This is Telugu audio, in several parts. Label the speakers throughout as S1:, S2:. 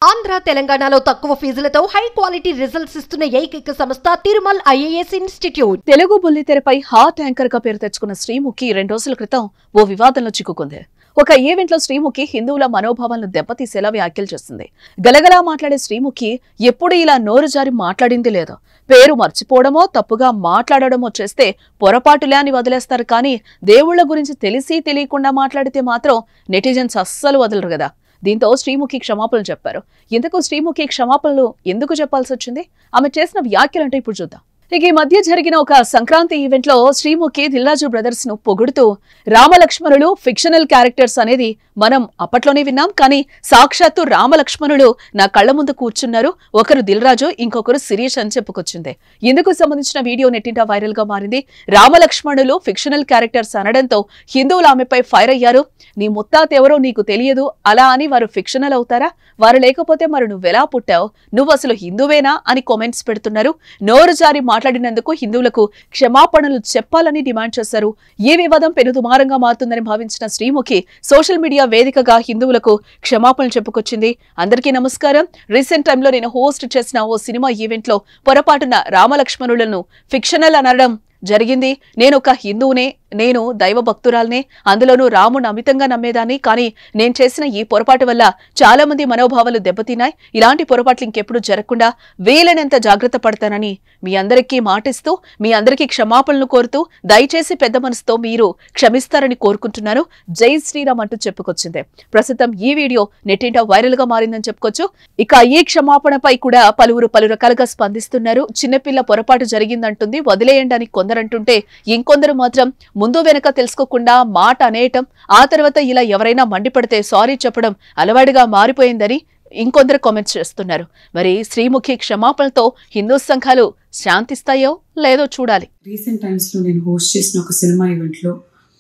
S1: ఆంధ్ర తెలంగాణలో తక్కువ ఫీజులతో హై క్వాలిటీ రిజల్ట్స్ ఇస్తున్న ఏకైక సంస్థ తిరుమల్ ఐఏఎస్ ఇన్స్టిట్యూట్.
S2: తెలుగు బుల్లితెరపై హాట్ యాంకర్ గా పేరు తెచ్చుకున్న శ్రీముఖి 2 రోజుల క్రితం ఓ వివాదంలో చిక్కుకుంది. ఒక ఈవెంట్ లో శ్రీముఖి హిందువుల మనోభావాలను దెబ్బతీసేలా వ్యాఖ్యలు చేసింది. గలగలా మాట్లాడే శ్రీముఖి ఎప్పుడు ఇలా నోరు జారి మాట్లాడింది లేదు. పేరు మర్చిపోవడమో తప్పుగా మాట్లాడడమో చేస్తే పొరపాటులే అని వదిలేస్తారు, కానీ దేవుళ్ల గురించి తెలిసి తెలియకుండా మాట్లాడితే మాత్రం నెటిజన్స్ అస్సలు వదలరు కదా. దీంతో శ్రీముఖి క్షమాపణలు చెప్పారు. ఇంతకు శ్రీముఖి క్షమాపణలు ఎందుకు చెప్పాల్సి వచ్చింది, ఆమె చేసిన వ్యాఖ్యలంటే ఇప్పుడు చూద్దాం. ఇక ఈ మధ్య జరిగిన ఒక సంక్రాంతి ఈవెంట్ లో శ్రీముఖి దిల్రాజు బ్రదర్స్ ను పొగుడుతూ రామలక్ష్మణులు ఫిక్షనల్ క్యారెక్టర్స్ అనేది మనం అప్పట్లోనే విన్నాం, కానీ సాక్షాత్తు రామలక్ష్మణులు నా కళ్ల ముందు కూర్చున్నారు, ఒకరు దిల్రాజు ఇంకొకరు శిరీష్ అని చెప్పుకొచ్చింది. ఇందుకు సంబంధించిన వీడియో నెట్టింట వైరల్ గా మారింది. రామలక్ష్మణులు ఫిక్షనల్ క్యారెక్టర్స్ అనడంతో హిందువులు ఆమెపై ఫైర్ అయ్యారు. నీ ముత్తాత ఎవరో నీకు తెలియదు, అలా అని వారు ఫిక్షనల్ అవుతారా, వారు లేకపోతే మరి నువ్వెలా పుట్టావు, నువ్వు అసలు హిందువేనా అని కామెంట్స్ పెడుతున్నారు. నోరు జారి మాట్లాడినందుకు హిందువులకు క్షమాపణలు చెప్పాలని డిమాండ్ చేశారు. ఈ వివాదం పెనుదుమారంగా మారుతుందని భావించిన శ్రీముఖి సోషల్ మీడియా వేదికగా హిందువులకు క్షమాపణలు చెప్పుకొచ్చింది. అందరికీ నమస్కారం. రీసెంట్ టైంలో నేను హోస్ట్ చేసిన ఓ సినిమా ఈవెంట్ లో పొరపాటున రామలక్ష్మణులను ఫిక్షనల్ అనడం జరిగింది. నేను ఒక హిందువునే, నేను దైవ భక్తురాల్నే, అందులోనూ రాముని అమితంగా నమ్మేదాన్ని, కానీ నేను చేసిన ఈ పొరపాటు వల్ల చాలా మంది మనోభావాలు దెబ్బతిన్నాయి. ఇలాంటి పొరపాట్లు ఇంకెప్పుడు జరగకుండా వీలైనంత జాగ్రత్త పడతానని మీ అందరికీ మాటిస్తూ మీ అందరికీ క్షమాపణలు కోరుతూ దయచేసి పెద్ద మనసుతో మీరు క్షమిస్తారని కోరుకుంటున్నాను. జై శ్రీరామ్ అంటూ చెప్పుకొచ్చింది. ప్రస్తుతం ఈ వీడియో నెట్టింట వైరల్ గా మారిందని చెప్పుకోవచ్చు. ఇక ఈ క్షమాపణపై కూడా పలువురు పలు రకాలుగా స్పందిస్తున్నారు. చిన్నపిల్ల పొరపాటు జరిగిందంటుంది, వదిలేయండి అని కొందరంటుంటే ఇంకొందరు మాత్రం ముందు వెనక తెలుసుకోకుండా మాట అనేయటం, ఆ తర్వాత ఇలా ఎవరైనా మండిపడితే సారీ చెప్పడం అలవాటుగా మారిపోయిందని ఇంకొందరు కామెంట్స్ చేస్తున్నారు. మరి శ్రీముఖి క్షమాపణలతో హిందూ సంఘాలు శాంతిస్తాయో లేదో చూడాలి.
S3: రీసెంట్ టైమ్స్ లో నేను హోస్ట్ చేసిన ఒక సినిమా ఈవెంట్ లో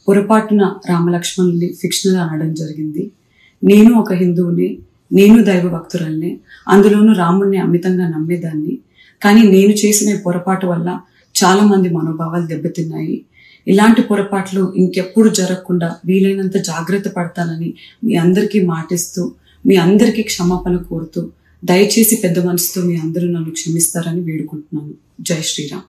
S3: పొరపాటున రామలక్ష్మణుల్ని ఫిక్షనల్ అనడం జరిగింది. నేను ఒక హిందువుని, నేను దైవ భక్తురాల్ని, అందులోనూ రాముడిని అమితంగా నమ్మేదాన్ని, కానీ నేను చేసిన పొరపాటు వల్ల చాలా మంది మనోభావాలు దెబ్బతిన్నాయి. ఇలాంటి పొరపాట్లు ఇంకెప్పుడు జరగకుండా వీలైనంత జాగ్రత్త పడతానని మీ అందరికీ మాటిస్తూ మీ అందరికీ క్షమాపణ కోరుతూ దయచేసి పెద్ద మనసుతో మీ అందరూ నన్ను క్షమిస్తారని వేడుకుంటున్నాను. జై శ్రీరామ్.